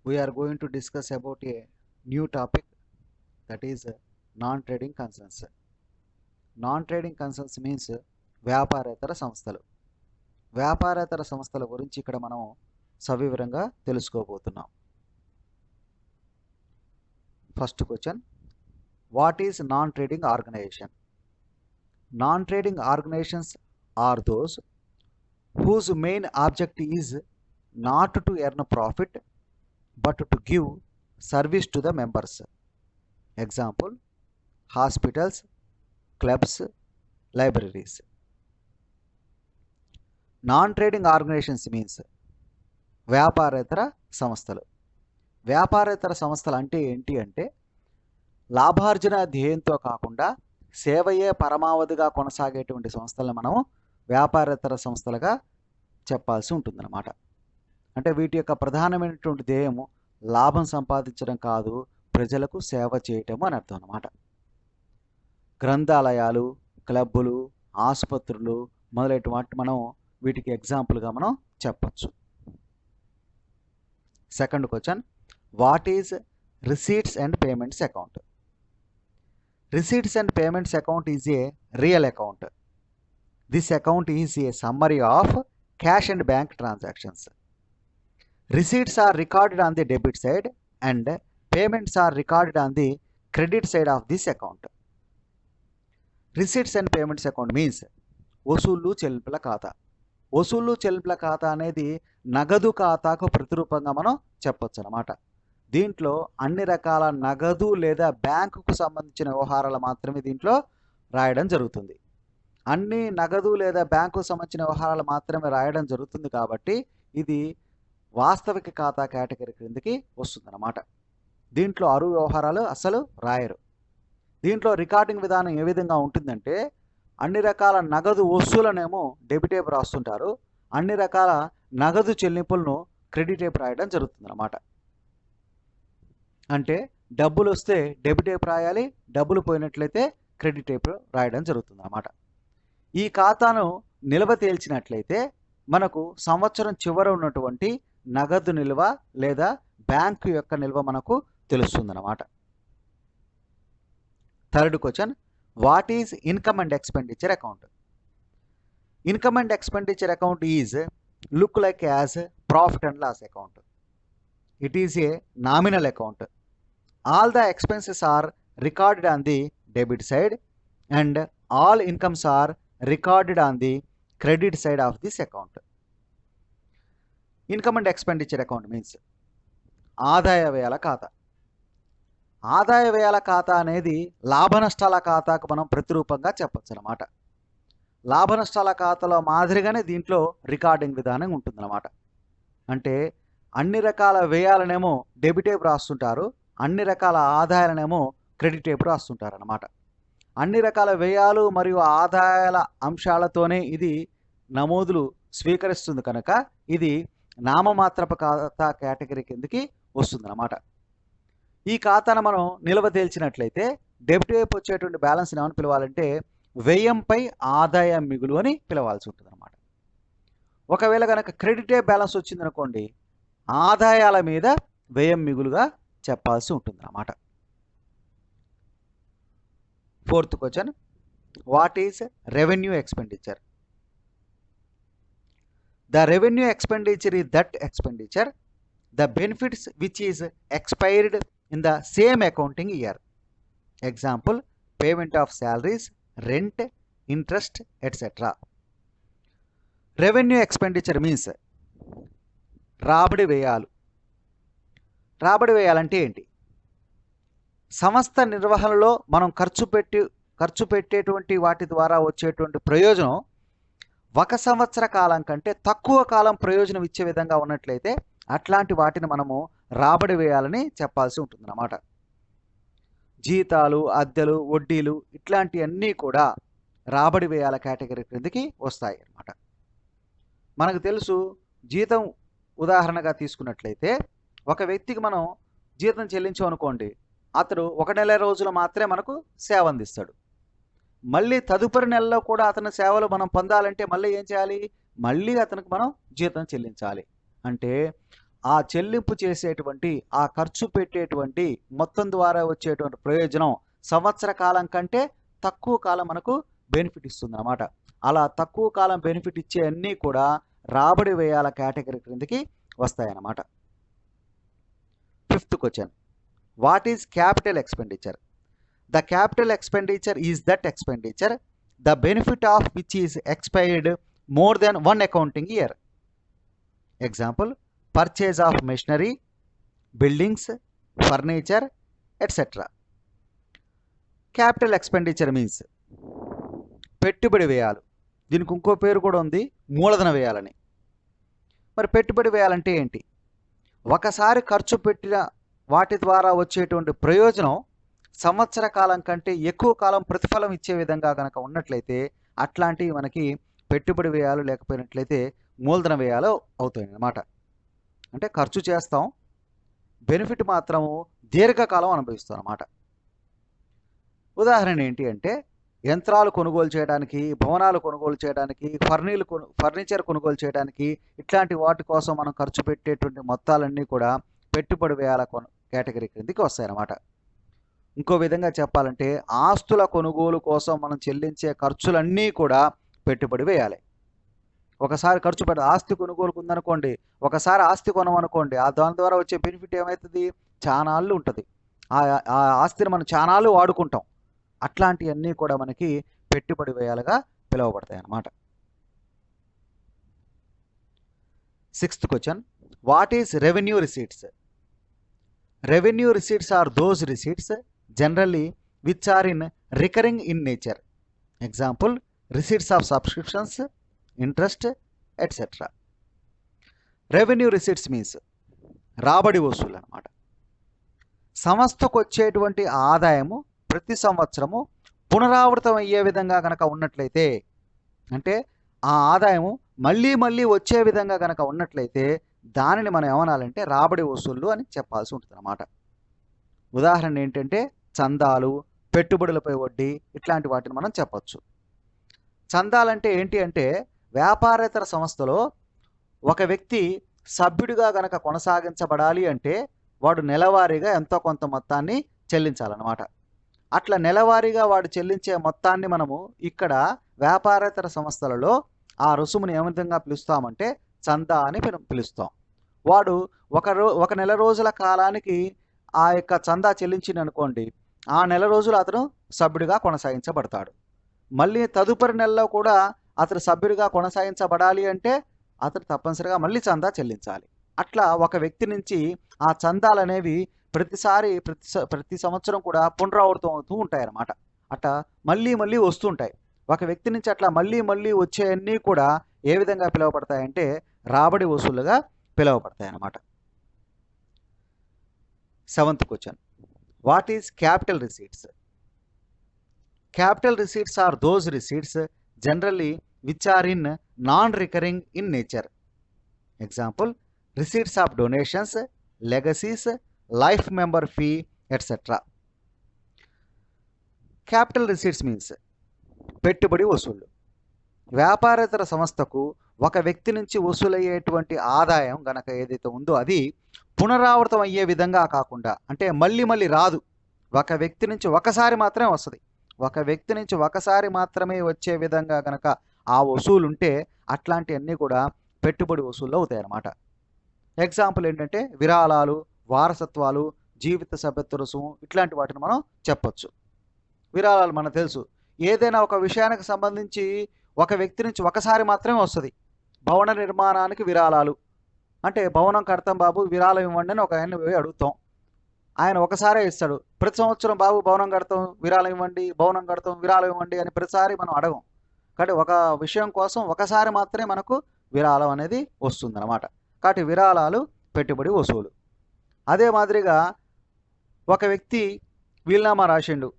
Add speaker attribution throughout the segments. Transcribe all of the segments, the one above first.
Speaker 1: we are going to discuss about a new topic, that is non-trading concerns. Non-trading concerns means వ్యాపారేతర సంస్థలు. వ్యాపారేతర సంస్థల గురించి ఇక్కడ మనం సవివరంగా తెలుసుకోబోతున్నాం. First question, what is non trading organization? Non trading organizations are those whose main object is not to earn a profit but to give service to the members. Example, hospitals, clubs, libraries. Non-trading organizations means వ్యాపారేతర సంస్థలు. వ్యాపారేతర సంస్థలు అంటే ఏంటి అంటే లాభార్జన ధ్యేయంతో కాకుండా సేవయే పరమావధిగా కొనసాగేటువంటి సంస్థలను మనం వ్యాపారేతర సంస్థలుగా చెప్పాల్సి ఉంటుందన్నమాట. అంటే వీటి యొక్క ప్రధానమైనటువంటి ధ్యేయము లాభం సంపాదించడం కాదు, ప్రజలకు సేవ చేయటము అని అర్థం అన్నమాట. గ్రంథాలయాలు, క్లబ్బులు, ఆసుపత్రులు మొదలైనటువంటి మనం వీటికి ఎగ్జాంపుల్గా మనం చెప్పచ్చు. Second question, what is receipts and payments account? Receipts and payments account is a real account. This account is a summary of cash and bank transactions. Receipts are recorded on the debit side and payments are recorded on the credit side of this account. Receipts and payments account means వసూళ్లు చెల్లింపుల ఖాతా. వసూళ్లు చెల్లింపుల ఖాతా అనేది నగదు ఖాతాకు ప్రతిరూపంగా మనం చెప్పొచ్చు అన్నమాట. దీంట్లో అన్ని రకాల నగదు లేదా బ్యాంకుకు సంబంధించిన వ్యవహారాలు మాత్రమే దీంట్లో రాయడం జరుగుతుంది. అన్ని నగదు లేదా బ్యాంకు సంబంధించిన వ్యవహారాలు మాత్రమే రాయడం జరుగుతుంది కాబట్టి ఇది వాస్తవిక ఖాతా కేటగిరీ క్రిందికి వస్తుందన్నమాట. దీంట్లో అరువు వ్యవహారాలు అసలు రాయరు. దీంట్లో రికార్డింగ్ విధానం ఏ విధంగా ఉంటుందంటే అన్ని రకాల నగదు వస్తువులనేమో డెబిట్ వైపు రాస్తుంటారు, అన్ని రకాల నగదు చెల్లింపులను క్రెడిట్ వైపు రాయడం జరుగుతుందన్నమాట. అంటే డబ్బులు వస్తే డెబిట్ వైపు రాయాలి, డబ్బులు పోయినట్లయితే క్రెడిట్ వైపు రాయడం జరుగుతుందన్నమాట. ఈ ఖాతాను నిల్వ తేల్చినట్లయితే మనకు సంవత్సరం చివర ఉన్నటువంటి నగదు నిల్వ లేదా బ్యాంకు యొక్క నిల్వ మనకు తెలుస్తుందన్నమాట. Third question, what is income and expenditure account? Income and expenditure account is look like as profit and loss account. It is a nominal account. All the expenses are recorded on the debit side and all incomes are recorded on the credit side of this account. Income and expenditure account means ఆదాయ వ్యయాల ఖాతా. ఆదాయ వ్యయాల ఖాతా అనేది లాభ నష్టాల ఖాతాకు మనం ప్రతిరూపంగా చెప్పచ్చు అన్నమాట. లాభ నష్టాల ఖాతాలో మాదిరిగానే దీంట్లో రికార్డింగ్ విధానం ఉంటుందన్నమాట. అంటే అన్ని రకాల వ్యయాలనేమో డెబిట్ వైపు రాస్తుంటారు, అన్ని రకాల ఆదాయాలనేమో క్రెడిట్ వైపు రాస్తుంటారు అన్నమాట. అన్ని రకాల వ్యయాలు మరియు ఆదాయాల అంశాలతోనే ఇది నమోదులు స్వీకరిస్తుంది కనుక ఇది నామమాత్రపు ఖాతా కేటగిరీ కిందకి వస్తుందన్నమాట. ఈ ఖాతాను మనం నిల్వ తేల్చినట్లయితే డెబిట్ వైపు వచ్చేటువంటి బ్యాలెన్స్ ఏమని పిలవాలంటే వ్యయంపై ఆదాయ మిగులు అని పిలవాల్సి ఉంటుంది అనమాట. ఒకవేళ కనుక క్రెడిట్ వైపు బ్యాలెన్స్ వచ్చిందనుకోండి, ఆదాయాల మీద వ్యయం మిగులుగా చెప్పాల్సి ఉంటుంది అన్నమాట. Fourth question, what is revenue expenditure? The revenue expenditure is that expenditure the benefits which is expired in the same accounting year. Example, payment of salaries, rent, interest etcetera. Revenue expenditure means రాబడి వ్యయాలు. రాబడి వ్యయాలంటే ఏంటి? సంస్థ నిర్వహణలో మనం ఖర్చు పెట్టేటువంటి వాటి ద్వారా వచ్చేటువంటి ప్రయోజనం ఒక సంవత్సర కాలం కంటే తక్కువ కాలం ప్రయోజనం ఇచ్చే విధంగా ఉన్నట్లయితే అట్లాంటి వాటిని మనము రాబడి వ్యయాలని చెప్పాల్సి ఉంటుంది అన్నమాట. జీతాలు, అద్దెలు, వడ్డీలు ఇట్లాంటివన్నీ కూడా రాబడి వ్యయాల కేటగిరీ క్రిందికి వస్తాయి అన్నమాట. మనకు తెలుసు, జీతం ఉదాహరణగా తీసుకున్నట్లయితే ఒక వ్యక్తికి మనం జీతం చెల్లించామనుకోండి, అతడు 1 నెల రోజులు మాత్రమే మనకు సేవ అందిస్తాడు. మళ్ళీ తదుపరి నెలలో కూడా అతని సేవలు మనం పొందాలంటే మళ్ళీ ఏం చేయాలి? మళ్ళీ అతనికి మనం జీతం చెల్లించాలి. అంటే ఆ చెల్లింపు చేసేటువంటి ఆ ఖర్చు పెట్టేటువంటి మొత్తం ద్వారా వచ్చేటువంటి ప్రయోజనం సంవత్సర కాలం కంటే తక్కువ కాలం మనకు బెనిఫిట్ ఇస్తుంది అన్నమాట. అలా తక్కువ కాలం బెనిఫిట్ ఇచ్చే అన్నీ కూడా రాబడి వ్యయాల కేటగిరీ క్రిందకి వస్తాయన్నమాట. 5th question, what is capital expenditure? The capital expenditure is that expenditure the benefit of which is expired more than 1 accounting year. Example, purchase of machinery, buildings, furniture, etcetera. Capital expenditure means పెట్టుబడి వ్యయాలు. దీనికి ఇంకో పేరు కూడా ఉంది, మూలధన వ్యయాలని. మరి పెట్టుబడి వ్యయాలంటే ఏంటి? ఒకసారి ఖర్చు పెట్టిన వాటి ద్వారా వచ్చేటువంటి ప్రయోజనం సంవత్సర కాలం కంటే ఎక్కువ కాలం ప్రతిఫలం ఇచ్చే విధంగా కనుక ఉన్నట్లయితే అట్లాంటివి మనకి పెట్టుబడి వ్యయాలు, లేకపోయినట్లయితే మూలధన వ్యయాలు అవుతాయి అన్నమాట. అంటే ఖర్చు చేస్తాం, బెనిఫిట్ మాత్రము దీర్ఘకాలం అనుభవిస్తాం అన్నమాట. ఉదాహరణ ఏంటి అంటే, యంత్రాలు కొనుగోలు చేయడానికి, భవనాలు కొనుగోలు చేయడానికి, ఫర్నిచర్ కొనుగోలు చేయడానికి, ఇట్లాంటి వాటి కోసం మనం ఖర్చు పెట్టేటువంటి మొత్తాలన్నీ కూడా పెట్టుబడి వ్యయాల కేటగిరీ కిందకి వస్తాయన్నమాట. ఇంకో విధంగా చెప్పాలంటే, ఆస్తుల కొనుగోలు కోసం మనం చెల్లించే ఖర్చులన్నీ కూడా పెట్టుబడి వ్యయాలే. ఒకసారి ఖర్చు పెట్టి ఆస్తి కొనుగోలుకు ఉందనుకోండి, ఒకసారి ఆస్తి కొనమనుకోండి, దాని ద్వారా వచ్చే బెనిఫిట్ ఏమవుతుంది? చానాళ్ళు ఉంటుంది. ఆ ఆస్తిని మనం చానాళ్ళు వాడుకుంటాం. అట్లాంటివన్నీ కూడా మనకి పెట్టుబడి వ్యయాలుగా పిలువబడతాయి అన్నమాట. 6th question, what is revenue receipts? Revenue receipts are those receipts generally which are in recurring in nature. Example, receipts of subscriptions, interest, etcetera. Revenue receipts means రాబడి వసూలు అన్నమాట. సంస్థకు వచ్చేటువంటి ఆదాయము ప్రతి సంవత్సరము పునరావృతం అయ్యే విధంగా కనుక ఉన్నట్లయితే, అంటే ఆ ఆదాయము మళ్ళీ మళ్ళీ వచ్చే విధంగా కనుక ఉన్నట్లయితే దానిని మనం ఏమనాలంటే రాబడి వసూళ్ళు అని చెప్పాల్సి ఉంటుంది అన్నమాట. ఉదాహరణ ఏంటంటే చందాలు, పెట్టుబడులపై వడ్డీ, ఇట్లాంటి వాటిని మనం చెప్పొచ్చు. చందాలంటే ఏంటి అంటే, వ్యాపారేతర సంస్థలో ఒక వ్యక్తి సభ్యుడిగా గనక కొనసాగించబడాలి అంటే వాడు నెలవారీగా ఎంతో కొంత మొత్తాన్ని చెల్లించాలన్నమాట. అట్లా నెలవారీగా వాడు చెల్లించే మొత్తాన్ని మనము ఇక్కడ వ్యాపారేతర సంస్థలలో ఆ రుసుముని ఏ విధంగా పిలుస్తామంటే చందా అని పిలుస్తాం. వాడు ఒక నెల రోజుల కాలానికి ఆ యొక్క చందా చెల్లించింది అనుకోండి, ఆ నెల రోజులు అతను సభ్యుడిగా కొనసాగించబడతాడు. మళ్ళీ తదుపరి నెలలో కూడా అతను సభ్యుడిగా కొనసాగించబడాలి అంటే అతను తప్పనిసరిగా మళ్ళీ చందా చెల్లించాలి. అట్లా ఒక వ్యక్తి నుంచి ఆ చందాలు అనేవి ప్రతి సంవత్సరం కూడా పునరావృతం అవుతూ ఉంటాయి అన్నమాట. అట్లా మళ్ళీ మళ్ళీ వస్తుంటాయి. ఒక వ్యక్తి నుంచి అట్లా మళ్ళీ మళ్ళీ వచ్చేవన్నీ కూడా ఏ విధంగా పిలువబడతాయంటే రాబడి వసూలుగా పిలువబడతాయి అన్నమాట. 7th question, what is capital receipts? Capital receipts are those receipts generally which are in non recurring in nature. Example, receipts of donations, legacies, life member fee, etcetera. Capital receipts means పెట్టుబడి వసూళ్ళు. వ్యాపారేతర సంస్థకు ఒక వ్యక్తి నుంచి వసూలయ్యేటువంటి ఆదాయం గనక ఏదైతే ఉందో అది పునరావృతం అయ్యే విధంగా కాకుండా, అంటే మళ్ళీ మళ్ళీ రాదు, ఒక వ్యక్తి నుంచి ఒకసారి మాత్రమే వస్తుంది. ఒక వ్యక్తి నుంచి ఒకసారి మాత్రమే వచ్చే విధంగా గనక ఆ వసూలు ఉంటే అట్లాంటివన్నీ కూడా పెట్టుబడి వసూళ్ళు అవుతాయి అన్నమాట. ఎగ్జాంపుల్ ఏంటంటే విరాళాలు, వారసత్వాలు, జీవిత సభ్యత్వ రుసుము, ఇట్లాంటి వాటిని మనం చెప్పొచ్చు. విరాళాలు మనకు తెలుసు, ఏదైనా ఒక విషయానికి సంబంధించి ఒక వ్యక్తి నుంచి ఒకసారి మాత్రమే వస్తుంది. భవన నిర్మాణానికి విరాళాలు అంటే, భవనం కడతాం బాబు విరాళం ఇవ్వండి అని ఒక ఆయన పోయి అడుగుతాం, ఆయన ఒకసారే ఇస్తాడు. ప్రతి సంవత్సరం బాబు భవనం కడతాం విరాళం ఇవ్వండి, భవనం కడతాం విరాళం ఇవ్వండి అని ప్రతిసారి మనం అడగం. కాబట్టి ఒక విషయం కోసం ఒకసారి మాత్రమే మనకు విరాళం అనేది వస్తుంది అన్నమాట. కాబట్టి విరాళాలు పెట్టుబడి వసూలు. అదే మాదిరిగా ఒక వ్యక్తి వీలునామా రాసిండు,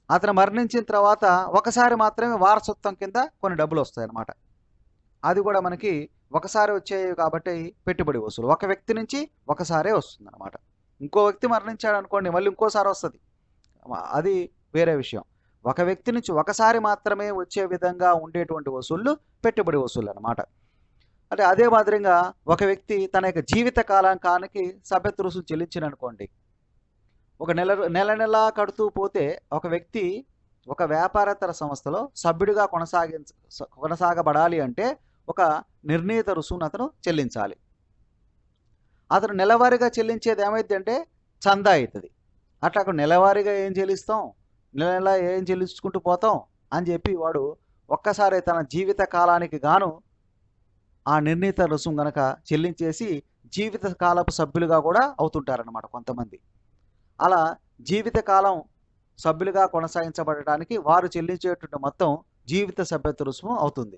Speaker 1: అతను మరణించిన తర్వాత ఒకసారి మాత్రమే వారసత్వం కింద కొన్ని డబ్బులు వస్తాయి అన్నమాట. అది కూడా మనకి ఒకసారి వచ్చేవి కాబట్టి పెట్టుబడి వసూలు. ఒక వ్యక్తి నుంచి ఒకసారే వస్తుంది అన్నమాట. ఇంకో వ్యక్తి మరణించాడు అనుకోండి, మళ్ళీ ఇంకోసారి వస్తుంది, అది వేరే విషయం. ఒక వ్యక్తి నుంచి ఒకసారి మాత్రమే వచ్చే విధంగా ఉండేటువంటి వసూళ్ళు పెట్టుబడి వసూళ్ళు అన్నమాట. అంటే అదే మాదిరిగా ఒక వ్యక్తి తన యొక్క జీవిత కాలానికి సభ్యత్వ రుసుము చెల్లించిననుకోండి, ఒక నెల కడుతూ పోతే ఒక వ్యక్తి ఒక వ్యాపారేతర సంస్థలో సభ్యుడిగా కొనసాగబడాలి అంటే ఒక నిర్ణీత రుసుమును అతను చెల్లించాలి. అతను నెలవారీగా చెల్లించేది ఏమైందంటే చందా అవుతుంది. అట్లా అక్కడ నెలవారీగా ఏం చెల్లిస్తాం, నెల ఏం చెల్లించుకుంటూ పోతాం అని చెప్పి వాడు ఒక్కసారి తన జీవిత కాలానికి గాను ఆ నిర్ణీత రుసుము గనక చెల్లించేసి జీవిత కాలపు సభ్యులుగా కూడా అవుతుంటారన్నమాట కొంతమంది. అలా జీవితకాలం సభ్యులుగా కొనసాగించబడటానికి వారు చెల్లించేటువంటి మొత్తం జీవిత సభ్యత్వ రుసుము అవుతుంది.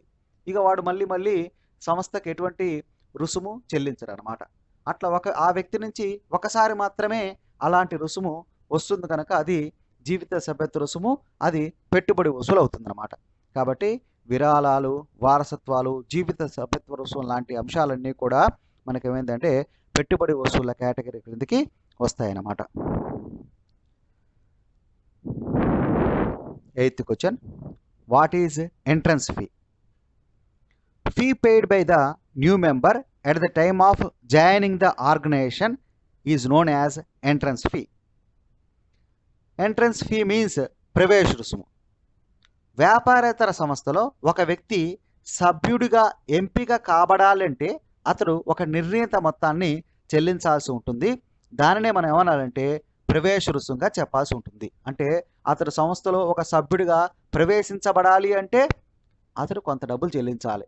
Speaker 1: ఇక వాడు మళ్ళీ సంస్థకి ఎటువంటి రుసుము చెల్లించరు అనమాట. అట్లా ఆ వ్యక్తి నుంచి ఒకసారి మాత్రమే అలాంటి రుసుము వస్తుంది కనుక అది జీవిత సభ్యత్వ రుసుము, అది పెట్టుబడి వసూలు అవుతుంది అనమాట. కాబట్టి విరాళాలు, వారసత్వాలు, జీవిత సభ్యత్వ రుసుము లాంటి అంశాలన్నీ కూడా మనకి ఏమైందంటే పెట్టుబడి వసూళ్ల కేటగిరీ క్రిందికి వస్తాయన్నమాట. 8th question. What is entrance fee? Fee paid by the new member at the time of joining the organization is known as entrance fee. Entrance fee means ప్రవేశ రుసుము. వ్యాపారేతర సంస్థలో ఒక వ్యక్తి సభ్యుడిగా ఎంపిక కాబడాలంటే అతడు ఒక నిర్ణీత మొత్తాన్ని చెల్లించాల్సి ఉంటుంది. దానినే మనం ఏమనాలంటే ప్రవేశ రుసుముగా చెప్పాల్సి ఉంటుంది. అంటే అతడు సంస్థలో ఒక సభ్యుడిగా ప్రవేశించబడాలి అంటే అతడు కొంత డబ్బులు చెల్లించాలి.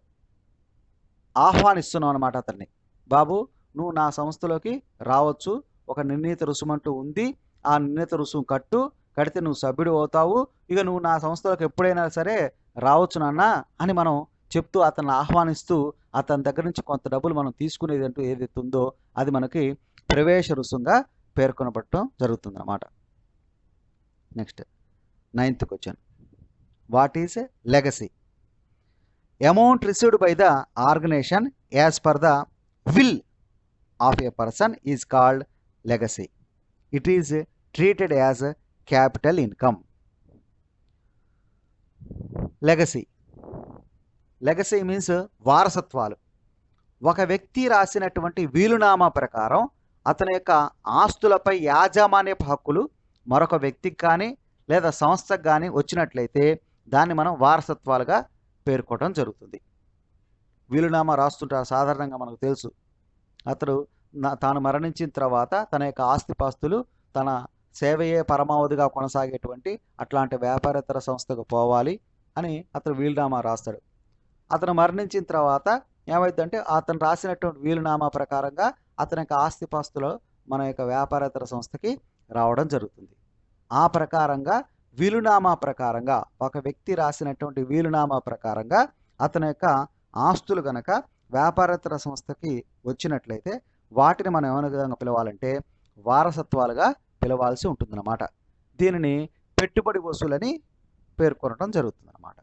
Speaker 1: ఆహ్వానిస్తున్నాం అనమాట అతన్ని, బాబు నువ్వు నా సంస్థలోకి రావచ్చు, ఒక నిర్ణీత రుసుము అంటూ ఉంది, ఆ నిర్ణీత రుసుము కడితే నువ్వు సభ్యుడు అవుతావు, ఇక నువ్వు నా సంస్థలోకి ఎప్పుడైనా సరే రావచ్చు నాన్న అని మనం చెప్తూ అతన్ని ఆహ్వానిస్తూ అతని దగ్గర నుంచి కొంత డబ్బులు మనం తీసుకునేది అంటూ ఏదైతే ఉందో అది మనకి ప్రవేశ రుసుముగా పేర్కొనబడటం జరుగుతుంది అన్నమాట. Next 9th question. What is legacy? Amount received by the organization as per the will of a person is called legacy. It is treated as capital income. Legacy means వారసత్వాలు. ఒక వ్యక్తి రాసినటువంటి వీలునామా ప్రకారం అతని యొక్క ఆస్తులపై యాజమాన్యపు హక్కులు మరొక వ్యక్తికి కానీ లేదా సంస్థకు కానీ వచ్చినట్లయితే దాన్ని మనం వారసత్వాలుగా పేర్కోవడం జరుగుతుంది. వీలునామా రాస్తుంటారు సాధారణంగా, మనకు తెలుసు. అతడు తాను మరణించిన తర్వాత తన యొక్క ఆస్తిపాస్తులు తన సేవయే పరమావధిగా కొనసాగేటువంటి అట్లాంటి వ్యాపారేతర సంస్థకు పోవాలి అని అతను వీలునామా రాస్తాడు. అతను మరణించిన తర్వాత ఏమైందంటే అతను రాసినటువంటి వీలునామా ప్రకారంగా అతని యొక్క ఆస్తిపాస్తులు మన యొక్క వ్యాపారేతర సంస్థకి రావడం జరుగుతుంది. ఆ ప్రకారంగా వీలునామా ప్రకారంగా ఒక వ్యక్తి రాసినటువంటి వీలునామా ప్రకారంగా అతని యొక్క ఆస్తులు గనక వ్యాపారేతర సంస్థకి వచ్చినట్లయితే వాటిని మనం ఏమైనా విధంగా పిలవాలంటే వారసత్వాలుగా పిలవాల్సి ఉంటుందన్నమాట. దీనిని పెట్టుబడి వసూలని పేర్కొనడం జరుగుతుందన్నమాట.